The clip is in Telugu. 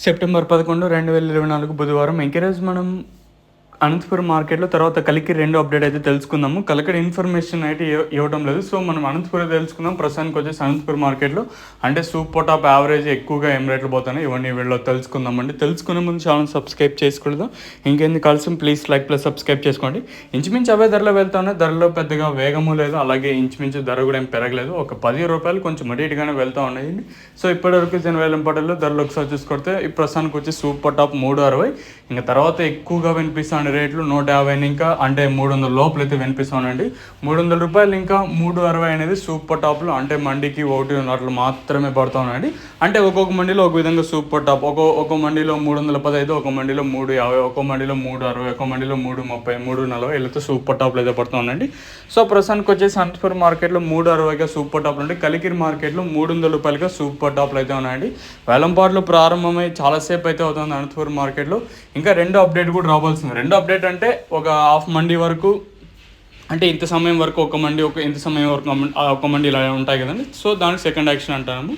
సెప్టెంబర్ 11, 2024 బుధవారం. ఈరోజు మనం అనంతపురం మార్కెట్లో తర్వాత కలికి 2 అప్డేట్ అయితే తెలుసుకుందాము. కలకడ ఇన్ఫర్మేషన్ అయితే ఇవ్వడం లేదు. సో మనం అనంతపురం తెలుసుకుందాం. ప్రస్తుతానికి వచ్చేసి అనంతపురం మార్కెట్లో అంటే సూపర్ టాప్ యావరేజ్ ఎక్కువగా ఏం రేట్లు పోతున్నాయి ఇవన్నీ వీళ్ళు తెలుసుకుందామండి. తెలుసుకునే ముందు ఛానల్ సబ్స్క్రైబ్ చేసుకోలేదు. ఇంకేంది కలిసి ప్లీజ్ లైక్ ప్లస్ సబ్స్క్రైబ్ చేసుకోండి. ఇంచుమించు అవే ధరలో వెళ్తున్నాయి. ధరలో పెద్దగా వేగము లేదు, అలాగే ఇంచుమించు ధర కూడా ఏం పెరగలేదు. ఒక 10 రూపాయలు కొంచెం అడిగానే వెళ్తూ ఉన్నాయండి. సో ఇప్పటివరకు వేలంపాటల్లో ధరలు ఒకసారి చూసుకొడితే ఈ ప్రస్తుతానికి వచ్చి సూపర్ టాప్ 360, ఇంకా తర్వాత ఎక్కువగా వినిపిస్తాను రేట్లు 150 ఇంకా అంటే 300 లోపల అయితే వినిపిస్తానండి. 300 రూపాయలు ఇంకా 360 అనేది సూపర్ టాప్లో అంటే మండికి 1.5 మాత్రమే పడుతూ ఉన్నాయండి. అంటే ఒక్కొక్క మండిలో ఒక విధంగా సూపర్ టాప్, ఒక మండిలో 315, ఒక మండిలో 350, ఒక మండిలో 360, ఒక మండిలో 330, 340 వీళ్ళతో సూపర్ టాప్లు అయితే పడుతూ ఉందండి. సో ప్రస్తుతానికి వచ్చేసి అనంతపురం మార్కెట్లో 360గా సూపర్ టాప్లు అంటే కలికిరి మార్కెట్లో 300 రూపాయలుగా సూపర్ టాప్లు అయితే ఉన్నాయండి. వేలంపాట్లు ప్రారంభమై చాలాసేపు అయితే అవుతుంది అనంతపురం మార్కెట్లో. ఇంకా 2 అప్డేట్ కూడా రావాల్సింది. 2 అప్డేట్ అంటే ఒక హాఫ్ మండి వరకు, అంటే ఇంత సమయం వరకు ఒక మండి, ఇంత సమయం వరకు ఒక మండి ఇలా ఉంటాయి కదండి. సో దానికి సెకండ్ యాక్షన్ అంటాము.